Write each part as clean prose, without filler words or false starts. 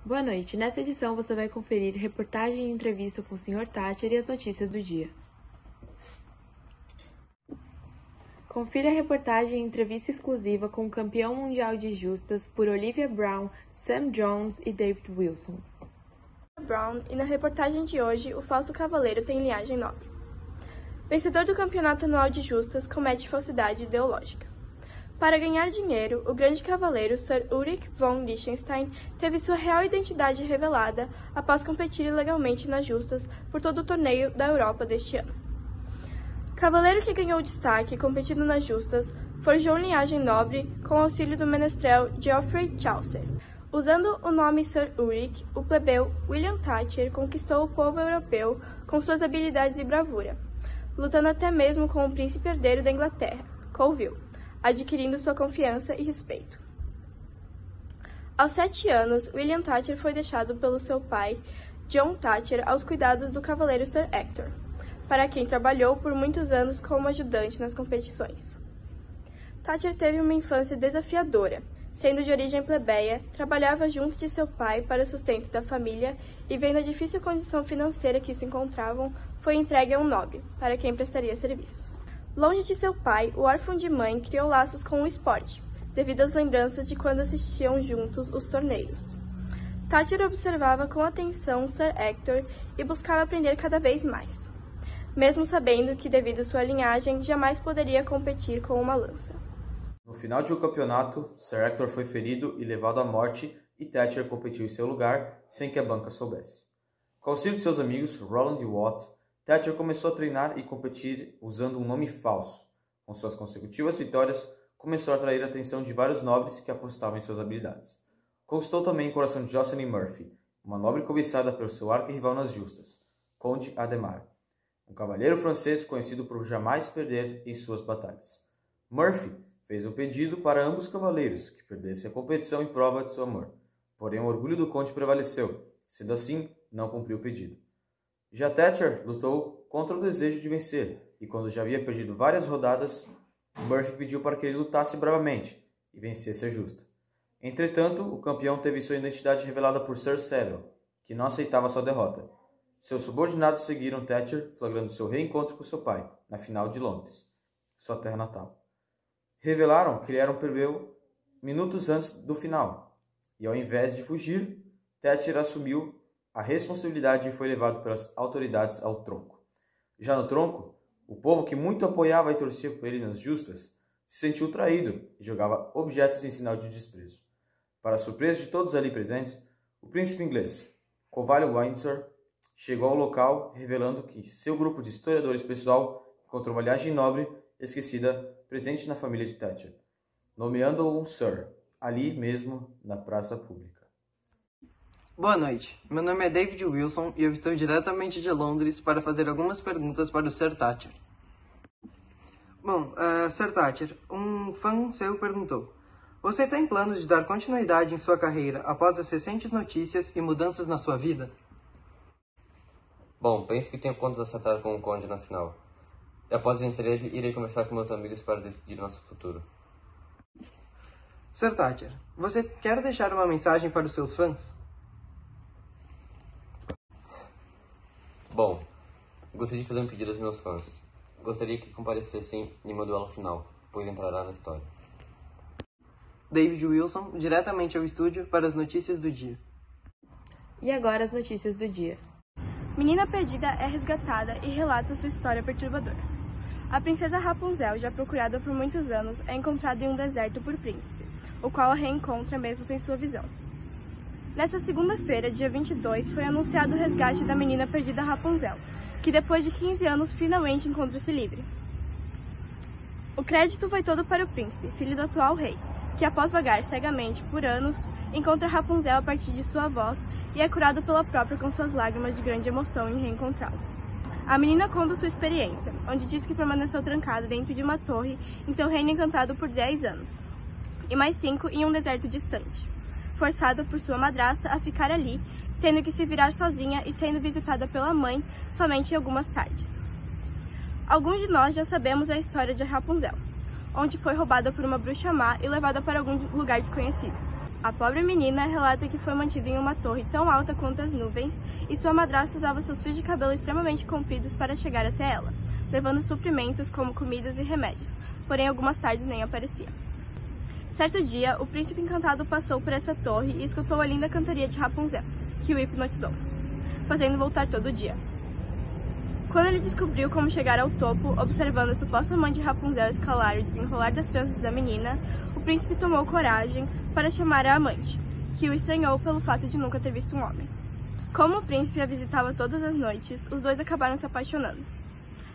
Boa noite. Nessa edição você vai conferir reportagem e entrevista com o Sr. Thatcher e as notícias do dia. Confira a reportagem e entrevista exclusiva com o campeão mundial de justas por Olivia Brown, Sam Jones e David Wilson. Brown, e na reportagem de hoje, o falso cavaleiro tem linhagem nobre. Vencedor do campeonato anual de justas comete falsidade ideológica. Para ganhar dinheiro, o grande cavaleiro Sir Ulrich von Liechtenstein teve sua real identidade revelada após competir ilegalmente nas justas por todo o torneio da Europa deste ano. Cavaleiro que ganhou destaque competindo nas justas forjou linhagem nobre com o auxílio do menestrel Geoffrey Chaucer. Usando o nome Sir Ulrich, o plebeu William Thatcher conquistou o povo europeu com suas habilidades e bravura, lutando até mesmo com o príncipe herdeiro da Inglaterra, Colville, adquirindo sua confiança e respeito. Aos 7 anos, William Thatcher foi deixado pelo seu pai, John Thatcher, aos cuidados do cavaleiro Sir Hector, para quem trabalhou por muitos anos como ajudante nas competições. Thatcher teve uma infância desafiadora. Sendo de origem plebeia, trabalhava junto de seu pai para o sustento da família e, vendo a difícil condição financeira que se encontravam, foi entregue a um nobre, para quem prestaria serviços. Longe de seu pai, o órfão de mãe criou laços com o esporte, devido às lembranças de quando assistiam juntos os torneios. Thatcher observava com atenção Sir Hector e buscava aprender cada vez mais, mesmo sabendo que, devido à sua linhagem, jamais poderia competir com uma lança. No final de um campeonato, Sir Hector foi ferido e levado à morte e Thatcher competiu em seu lugar sem que a banca soubesse. Com o auxílio de seus amigos, Roland e Watt, Thatcher começou a treinar e competir usando um nome falso. Com suas consecutivas vitórias, começou a atrair a atenção de vários nobres que apostavam em suas habilidades. Conquistou também o coração de Jocelyn Murphy, uma nobre cobiçada pelo seu arquirrival nas justas, Conde Adhemar, um cavalheiro francês conhecido por jamais perder em suas batalhas. Murphy fez um pedido para ambos os cavaleiros que perdessem a competição em prova de seu amor, porém o orgulho do conde prevaleceu, sendo assim, não cumpriu o pedido. Já Thatcher lutou contra o desejo de vencer, e quando já havia perdido várias rodadas, Murphy pediu para que ele lutasse bravamente e vencesse a justa. Entretanto, o campeão teve sua identidade revelada por Sir Savile, que não aceitava sua derrota. Seus subordinados seguiram Thatcher, flagrando seu reencontro com seu pai, na final de Londres, sua terra natal. Revelaram que ele era um plebeu minutos antes do final, e ao invés de fugir, Thatcher assumiu a responsabilidade e foi levado pelas autoridades ao tronco. Já no tronco, o povo que muito apoiava e torcia por ele nas justas se sentiu traído e jogava objetos em sinal de desprezo. Para a surpresa de todos ali presentes, o príncipe inglês, Covalho Windsor, chegou ao local revelando que seu grupo de historiadores pessoal encontrou uma linhagem nobre esquecida presente na família de Thatcher, nomeando-o um Sir, ali mesmo na praça pública. Boa noite, meu nome é David Wilson e eu estou diretamente de Londres para fazer algumas perguntas para o Sir Thatcher. Bom, Sir Thatcher, um fã seu perguntou: você tem planos de dar continuidade em sua carreira após as recentes notícias e mudanças na sua vida? Bom, penso que tenho contas a acertar com o Conde na final. Após vencer ele, irei conversar com meus amigos para decidir nosso futuro. Sir Thatcher, você quer deixar uma mensagem para os seus fãs? Bom, gostaria de fazer um pedido aos meus fãs. Gostaria que comparecessem em meu duelo final, pois entrará na história. David Wilson, diretamente ao estúdio para as notícias do dia. E agora as notícias do dia. Menina perdida é resgatada e relata sua história perturbadora. A princesa Rapunzel, já procurada por muitos anos, é encontrada em um deserto por Príncipe, o qual a reencontra mesmo sem sua visão. Nessa segunda-feira, dia 22, foi anunciado o resgate da menina perdida Rapunzel, que depois de 15 anos finalmente encontra-se livre. O crédito foi todo para o príncipe, filho do atual rei, que após vagar cegamente por anos, encontra Rapunzel a partir de sua voz e é curado pela própria com suas lágrimas de grande emoção em reencontrá-lo. A menina conta sua experiência, onde diz que permaneceu trancada dentro de uma torre em seu reino encantado por 10 anos, e mais 5 em um deserto distante, forçada por sua madrasta a ficar ali, tendo que se virar sozinha e sendo visitada pela mãe somente em algumas tardes. Alguns de nós já sabemos a história de Rapunzel, onde foi roubada por uma bruxa má e levada para algum lugar desconhecido. A pobre menina relata que foi mantida em uma torre tão alta quanto as nuvens e sua madrasta usava seus fios de cabelo extremamente compridos para chegar até ela, levando suprimentos como comidas e remédios, porém algumas tardes nem aparecia. Certo dia, o príncipe encantado passou por essa torre e escutou a linda cantoria de Rapunzel, que o hipnotizou, fazendo voltar todo dia. Quando ele descobriu como chegar ao topo, observando a suposta mãe de Rapunzel escalar e desenrolar das tranças da menina, o príncipe tomou coragem para chamar a amante, que o estranhou pelo fato de nunca ter visto um homem. Como o príncipe a visitava todas as noites, os dois acabaram se apaixonando,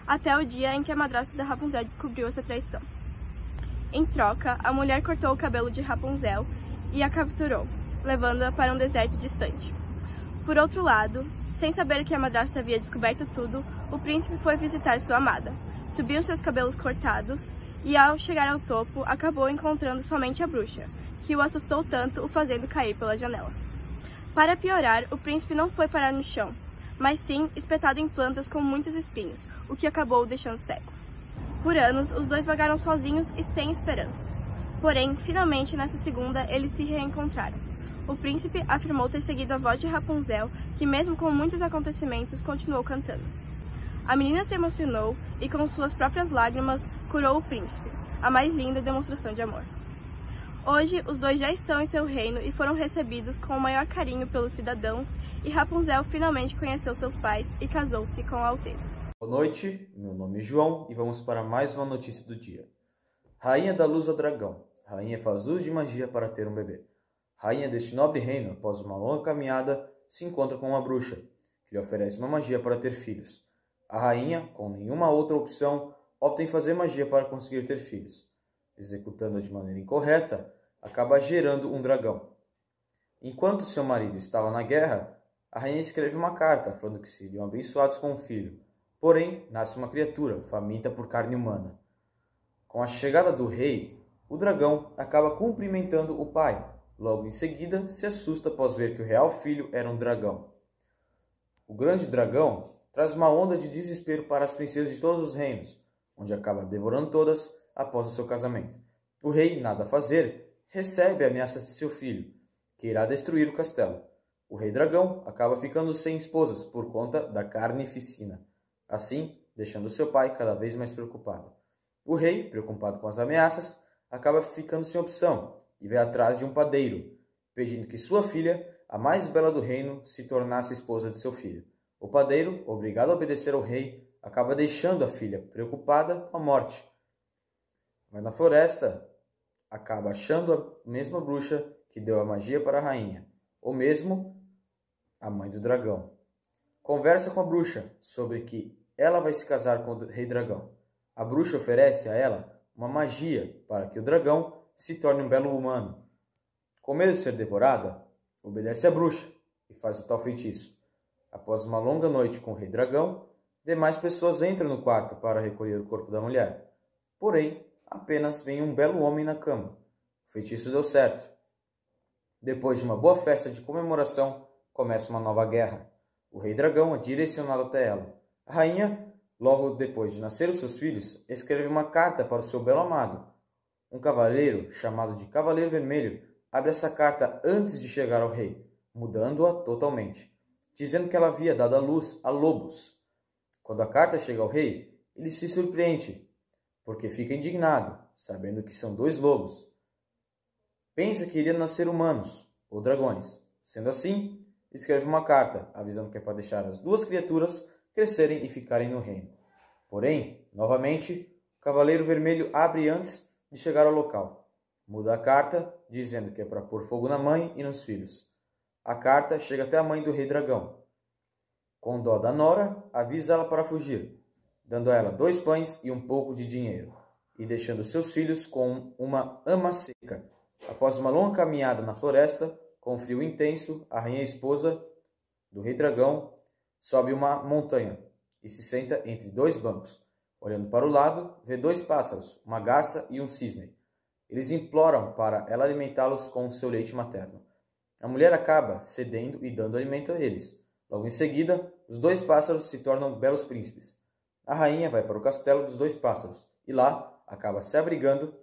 até o dia em que a madrasta da Rapunzel descobriu essa traição. Em troca, a mulher cortou o cabelo de Rapunzel e a capturou, levando-a para um deserto distante. Por outro lado, sem saber que a madrasta havia descoberto tudo, o príncipe foi visitar sua amada, subiu seus cabelos cortados e, ao chegar ao topo, acabou encontrando somente a bruxa, que o assustou tanto, o fazendo cair pela janela. Para piorar, o príncipe não foi parar no chão, mas sim espetado em plantas com muitos espinhos, o que acabou o deixando cego. Por anos, os dois vagaram sozinhos e sem esperanças. Porém, finalmente, nessa segunda, eles se reencontraram. O príncipe afirmou ter seguido a voz de Rapunzel, que mesmo com muitos acontecimentos, continuou cantando. A menina se emocionou e, com suas próprias lágrimas, curou o príncipe, a mais linda demonstração de amor. Hoje, os dois já estão em seu reino e foram recebidos com o maior carinho pelos cidadãos, e Rapunzel finalmente conheceu seus pais e casou-se com a Alteza. Boa noite, meu nome é João e vamos para mais uma notícia do dia. Rainha dá luz ao dragão. Rainha faz uso de magia para ter um bebê. Rainha deste nobre reino, após uma longa caminhada, se encontra com uma bruxa, que lhe oferece uma magia para ter filhos. A rainha, com nenhuma outra opção, opta em fazer magia para conseguir ter filhos. Executando-a de maneira incorreta, acaba gerando um dragão. Enquanto seu marido estava na guerra, a rainha escreve uma carta falando que seriam abençoados com um filho. Porém, nasce uma criatura faminta por carne humana. Com a chegada do rei, o dragão acaba cumprimentando o pai. Logo em seguida, se assusta após ver que o real filho era um dragão. O grande dragão traz uma onda de desespero para as princesas de todos os reinos, onde acaba devorando todas após o seu casamento. O rei, nada a fazer, recebe a ameaça de seu filho, que irá destruir o castelo. O rei dragão acaba ficando sem esposas por conta da carnificina, assim deixando seu pai cada vez mais preocupado. O rei, preocupado com as ameaças, acaba ficando sem opção e vai atrás de um padeiro, pedindo que sua filha, a mais bela do reino, se tornasse esposa de seu filho. O padeiro, obrigado a obedecer ao rei, acaba deixando a filha, preocupada com a morte. Mas na floresta, acaba achando a mesma bruxa que deu a magia para a rainha, ou mesmo a mãe do dragão. Conversa com a bruxa sobre que ela vai se casar com o rei dragão. A bruxa oferece a ela uma magia para que o dragão se torne um belo humano. Com medo de ser devorada, obedece à bruxa e faz o tal feitiço. Após uma longa noite com o rei dragão, demais pessoas entram no quarto para recolher o corpo da mulher. Porém, apenas vem um belo homem na cama. O feitiço deu certo. Depois de uma boa festa de comemoração, começa uma nova guerra. O rei dragão é direcionado até ela. A rainha, logo depois de nascer os seus filhos, escreve uma carta para o seu belo amado. Um cavaleiro, chamado de Cavaleiro Vermelho, abre essa carta antes de chegar ao rei, mudando-a totalmente, dizendo que ela havia dado à luz a lobos. Quando a carta chega ao rei, ele se surpreende, porque fica indignado, sabendo que são 2 lobos. Pensa que iria nascer humanos, ou dragões. Sendo assim, escreve uma carta, avisando que é para deixar as 2 criaturas crescerem e ficarem no reino. Porém, novamente, o Cavaleiro Vermelho abre antes de chegar ao local. Muda a carta, dizendo que é para pôr fogo na mãe e nos filhos. A carta chega até a mãe do rei dragão. Com dó da nora, avisa ela para fugir, dando a ela 2 pães e um pouco de dinheiro, e deixando seus filhos com uma ama seca. Após uma longa caminhada na floresta, com frio intenso, a rainha esposa do rei dragão sobe uma montanha e se senta entre 2 bancos. Olhando para o lado, vê 2 pássaros, uma garça e um cisne. Eles imploram para ela alimentá-los com seu leite materno. A mulher acaba cedendo e dando alimento a eles. Logo em seguida, os 2 pássaros se tornam belos príncipes. A rainha vai para o castelo dos 2 pássaros e lá acaba se abrigando.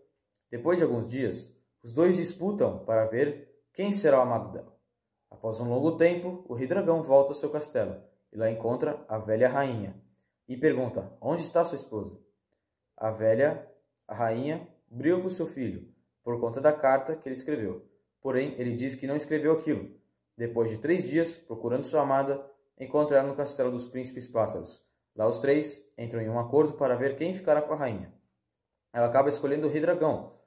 Depois de alguns dias, os 2 disputam para ver quem será o amado dela. Após um longo tempo, o Rei Dragão volta ao seu castelo e lá encontra a velha rainha e pergunta: onde está sua esposa? A rainha, briga com seu filho por conta da carta que ele escreveu. Porém, ele diz que não escreveu aquilo. Depois de 3 dias, procurando sua amada, encontra ela no castelo dos príncipes pássaros. Lá os 3 entram em um acordo para ver quem ficará com a rainha. Ela acaba escolhendo o Rei Dragão.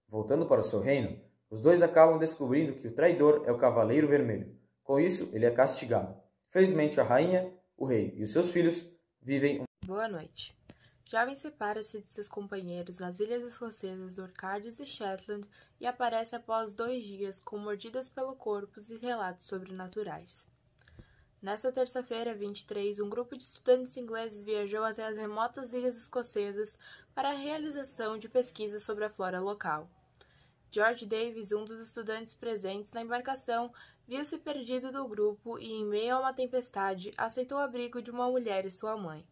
Voltando para o seu reino, os 2 acabam descobrindo que o traidor é o Cavaleiro Vermelho. Com isso, ele é castigado. Felizmente, a rainha, o rei e os seus filhos vivem Boa noite. Jovem separa-se de seus companheiros nas ilhas escocesas Orcádias e Shetland e aparece após 2 dias com mordidas pelo corpo e relatos sobrenaturais. Nesta terça-feira, 23, um grupo de estudantes ingleses viajou até as remotas ilhas escocesas para a realização de pesquisas sobre a flora local. George Davis, um dos estudantes presentes na embarcação, viu-se perdido do grupo e, em meio a uma tempestade, aceitou o abrigo de uma mulher e sua mãe.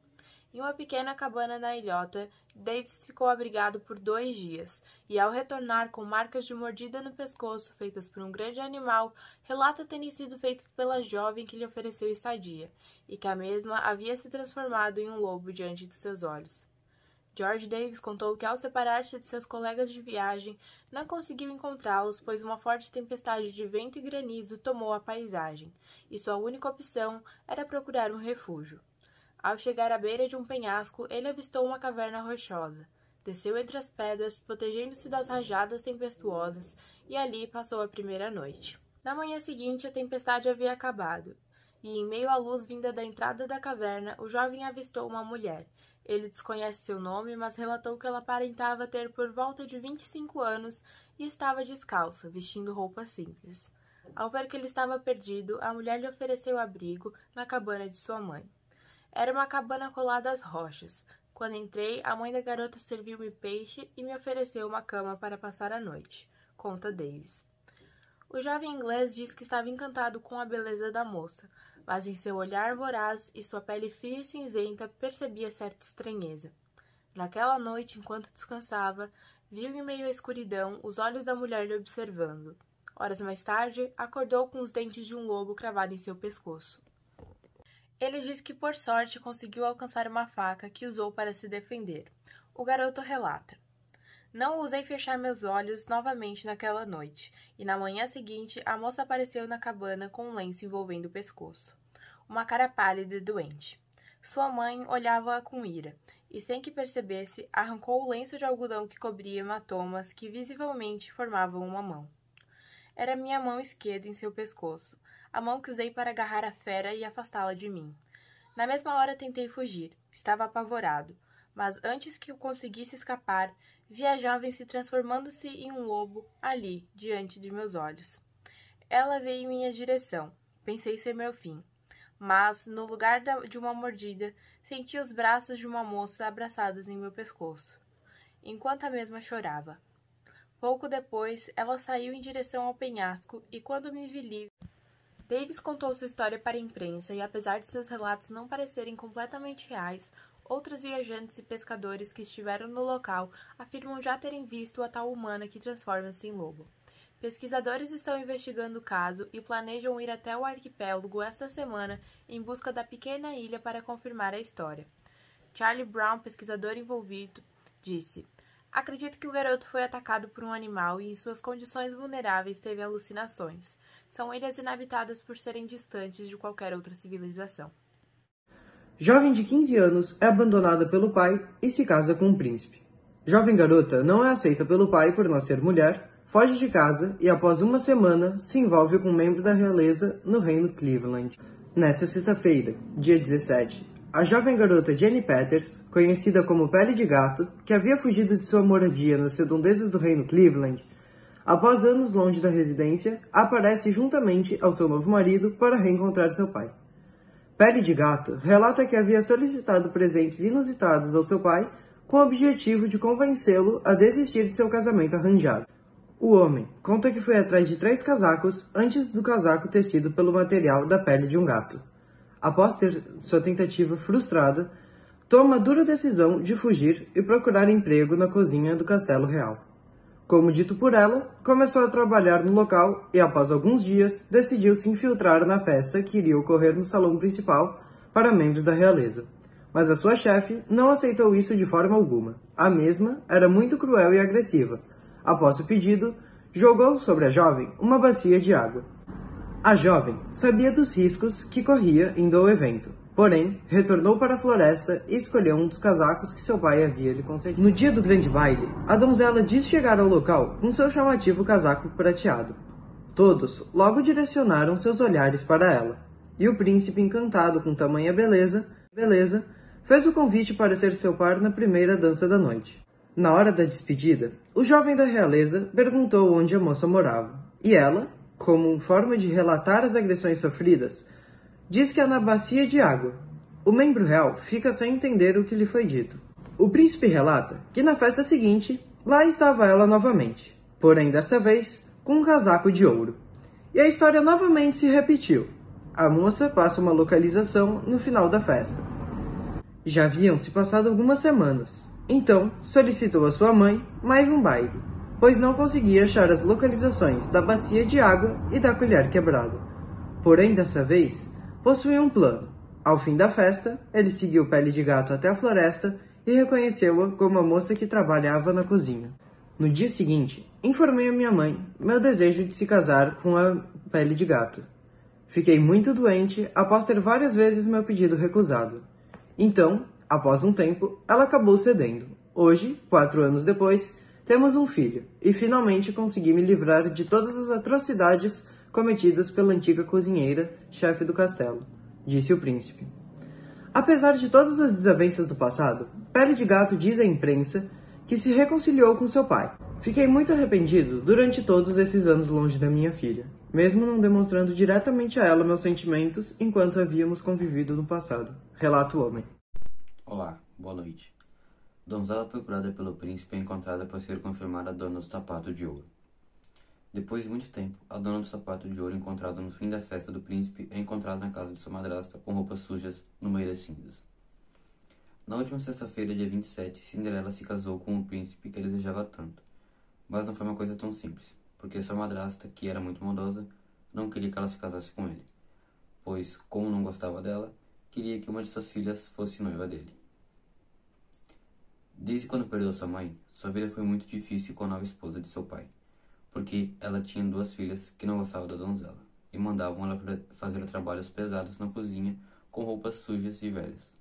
Em uma pequena cabana na ilhota, Davis ficou abrigado por 2 dias, e ao retornar com marcas de mordida no pescoço feitas por um grande animal, relata terem sido feitas pela jovem que lhe ofereceu estadia, e que a mesma havia se transformado em um lobo diante de seus olhos. George Davis contou que ao separar-se de seus colegas de viagem, não conseguiu encontrá-los, pois uma forte tempestade de vento e granizo tomou a paisagem, e sua única opção era procurar um refúgio. Ao chegar à beira de um penhasco, ele avistou uma caverna rochosa. Desceu entre as pedras, protegendo-se das rajadas tempestuosas, e ali passou a primeira noite. Na manhã seguinte, a tempestade havia acabado, e em meio à luz vinda da entrada da caverna, o jovem avistou uma mulher. Ele desconhece seu nome, mas relatou que ela aparentava ter por volta de 25 anos e estava descalça, vestindo roupas simples. Ao ver que ele estava perdido, a mulher lhe ofereceu abrigo na cabana de sua mãe. Era uma cabana colada às rochas. Quando entrei, a mãe da garota serviu-me peixe e me ofereceu uma cama para passar a noite, conta Davis. O jovem inglês diz que estava encantado com a beleza da moça, mas em seu olhar voraz e sua pele fria e cinzenta percebia certa estranheza. Naquela noite, enquanto descansava, viu em meio à escuridão os olhos da mulher lhe observando. Horas mais tarde, acordou com os dentes de um lobo cravado em seu pescoço. Ele diz que, por sorte, conseguiu alcançar uma faca que usou para se defender. O garoto relata: não ousei fechar meus olhos novamente naquela noite, e na manhã seguinte a moça apareceu na cabana com um lenço envolvendo o pescoço. Uma cara pálida e doente. Sua mãe olhava-a com ira, e sem que percebesse, arrancou o lenço de algodão que cobria hematomas que visivelmente formavam uma mão. Era minha mão esquerda em seu pescoço, a mão que usei para agarrar a fera e afastá-la de mim. Na mesma hora tentei fugir, estava apavorado, mas antes que eu conseguisse escapar, vi a jovem se transformando-se em um lobo ali, diante de meus olhos. Ela veio em minha direção, pensei ser meu fim, mas, no lugar de uma mordida, senti os braços de uma moça abraçados em meu pescoço, enquanto a mesma chorava. Pouco depois, ela saiu em direção ao penhasco e, quando me vi livre, Davis contou sua história para a imprensa e, apesar de seus relatos não parecerem completamente reais, outros viajantes e pescadores que estiveram no local afirmam já terem visto a tal humana que transforma-se em lobo. Pesquisadores estão investigando o caso e planejam ir até o arquipélago esta semana em busca da pequena ilha para confirmar a história. Charlie Brown, pesquisador envolvido, disse: acredito que o garoto foi atacado por um animal e, em suas condições vulneráveis, teve alucinações. São ilhas inabitadas por serem distantes de qualquer outra civilização. Jovem de 15 anos é abandonada pelo pai e se casa com um príncipe. Jovem garota não é aceita pelo pai por nascer mulher, foge de casa e, após uma semana, se envolve com um membro da realeza no reino Cleveland. Nesta sexta-feira, dia 17, a jovem garota Jenny Peters, conhecida como Pele de Gato, que havia fugido de sua moradia nas redondezas do reino Cleveland, após anos longe da residência, aparece juntamente ao seu novo marido para reencontrar seu pai. Pele de Gato relata que havia solicitado presentes inusitados ao seu pai com o objetivo de convencê-lo a desistir de seu casamento arranjado. O homem conta que foi atrás de 3 casacos antes do casaco tecido pelo material da pele de um gato. Após ter sua tentativa frustrada, toma a dura decisão de fugir e procurar emprego na cozinha do Castelo Real. Como dito por ela, começou a trabalhar no local e, após alguns dias, decidiu se infiltrar na festa que iria ocorrer no salão principal para membros da realeza. Mas a sua chefe não aceitou isso de forma alguma. A mesma era muito cruel e agressiva. Após o pedido, jogou sobre a jovem uma bacia de água. A jovem sabia dos riscos que corria indo ao evento, porém, retornou para a floresta e escolheu um dos casacos que seu pai havia lhe concedido. No dia do grande baile, a donzela disse chegar ao local com seu chamativo casaco prateado. Todos logo direcionaram seus olhares para ela, e o príncipe, encantado com tamanha beleza, fez o convite para ser seu par na primeira dança da noite. Na hora da despedida, o jovem da realeza perguntou onde a moça morava, e ela, como forma de relatar as agressões sofridas, diz que é na bacia de água. O membro real fica sem entender o que lhe foi dito. O príncipe relata que na festa seguinte, lá estava ela novamente, porém dessa vez com um casaco de ouro. E a história novamente se repetiu. A moça passa uma localização no final da festa. Já haviam se passado algumas semanas, então solicitou a sua mãe mais um baile, pois não conseguia achar as localizações da bacia de água e da colher quebrada. Porém, dessa vez, possuía um plano. Ao fim da festa, ele seguiu Pele de Gato até a floresta e reconheceu-a como a moça que trabalhava na cozinha. No dia seguinte, informei a minha mãe meu desejo de se casar com a Pele de Gato. Fiquei muito doente após ter várias vezes meu pedido recusado. Então, após um tempo, ela acabou cedendo. Hoje, 4 anos depois, temos um filho, e finalmente consegui me livrar de todas as atrocidades cometidas pela antiga cozinheira, chefe do castelo, disse o príncipe. Apesar de todas as desavenças do passado, Pele de Gato diz à imprensa que se reconciliou com seu pai. Fiquei muito arrependido durante todos esses anos longe da minha filha, mesmo não demonstrando diretamente a ela meus sentimentos enquanto havíamos convivido no passado, relata o homem. Olá, boa noite. Donzela procurada pelo príncipe é encontrada por ser confirmada a dona do sapato de ouro. Depois de muito tempo, a dona do sapato de ouro encontrada no fim da festa do príncipe é encontrada na casa de sua madrasta com roupas sujas no meio das cinzas. Na última sexta-feira, dia 27, Cinderela se casou com o príncipe que desejava tanto. Mas não foi uma coisa tão simples, porque sua madrasta, que era muito maldosa, não queria que ela se casasse com ele, pois, como não gostava dela, queria que uma de suas filhas fosse noiva dele. Desde quando perdeu sua mãe, sua vida foi muito difícil com a nova esposa de seu pai, porque ela tinha 2 filhas que não gostavam da donzela e mandavam ela fazer trabalhos pesados na cozinha com roupas sujas e velhas.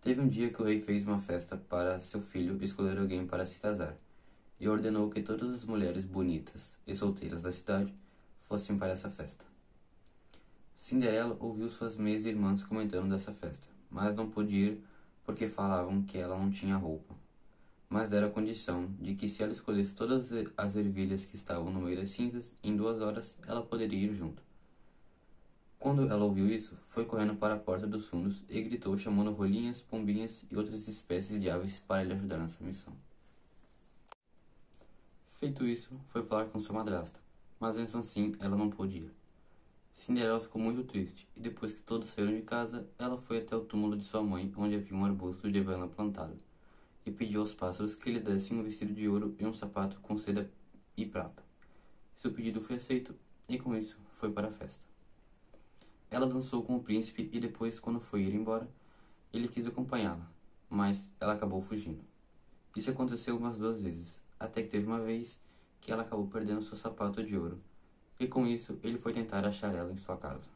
Teve um dia que o rei fez uma festa para seu filho escolher alguém para se casar e ordenou que todas as mulheres bonitas e solteiras da cidade fossem para essa festa. Cinderela ouviu suas meias-irmãs comentando dessa festa, mas não pôde ir porque falavam que ela não tinha roupa, mas deram a condição de que se ela escolhesse todas as ervilhas que estavam no meio das cinzas, em 2 horas ela poderia ir junto. Quando ela ouviu isso, foi correndo para a porta dos fundos e gritou chamando rolinhas, pombinhas e outras espécies de aves para lhe ajudar nessa missão. Feito isso, foi falar com sua madrasta, mas mesmo assim ela não pôde ir. Cinderela ficou muito triste, e depois que todos saíram de casa, ela foi até o túmulo de sua mãe, onde havia um arbusto de avena plantado, e pediu aos pássaros que lhe dessem um vestido de ouro e um sapato com seda e prata. Seu pedido foi aceito, e com isso foi para a festa. Ela dançou com o príncipe e depois, quando foi ir embora, ele quis acompanhá-la, mas ela acabou fugindo. Isso aconteceu umas 2 vezes, até que teve uma vez que ela acabou perdendo seu sapato de ouro, e com isso ele foi tentar achar ela em sua casa.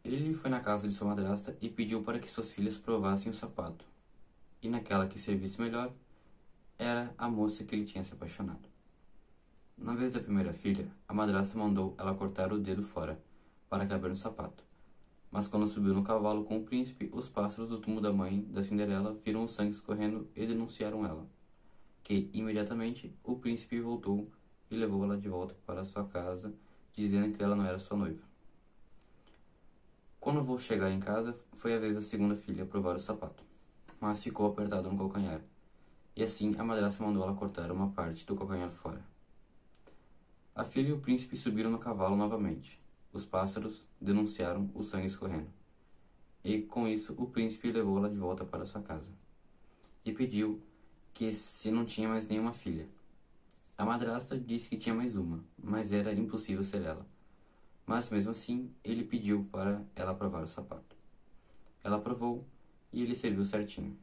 Ele foi na casa de sua madrasta e pediu para que suas filhas provassem o sapato, e naquela que servisse melhor, era a moça que ele tinha se apaixonado. Na vez da primeira filha, a madrasta mandou ela cortar o dedo fora, para caber no sapato. Mas quando subiu no cavalo com o príncipe, os pássaros do túmulo da mãe da Cinderela viram o sangue escorrendo e denunciaram ela, que imediatamente o príncipe voltou e levou ela de volta para sua casa, dizendo que ela não era sua noiva. Quando vou chegar em casa, foi a vez da segunda filha provar o sapato, mas ficou apertado no calcanhar, e assim a madrasta mandou ela cortar uma parte do calcanhar fora. A filha e o príncipe subiram no cavalo novamente. Os pássaros denunciaram o sangue escorrendo, e com isso o príncipe levou ela de volta para sua casa, e pediu que se não tinha mais nenhuma filha. A madrasta disse que tinha mais uma, mas era impossível ser ela. Mas mesmo assim, ele pediu para ela provar o sapato. Ela provou e ele serviu certinho.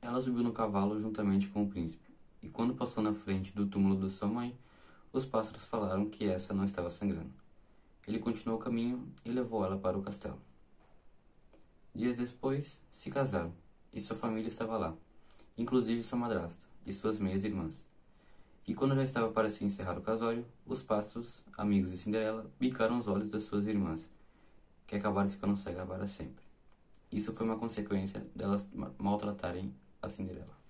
Ela subiu no cavalo juntamente com o príncipe, e quando passou na frente do túmulo de sua mãe, os pássaros falaram que essa não estava sangrando. Ele continuou o caminho e levou ela para o castelo. Dias depois, se casaram, e sua família estava lá, inclusive sua madrasta e suas meias-irmãs. E quando já estava para se encerrar o casório, os pássaros, amigos de Cinderela, bicaram os olhos das suas irmãs, que acabaram ficando cegas para sempre. Isso foi uma consequência delas maltratarem a Cinderela.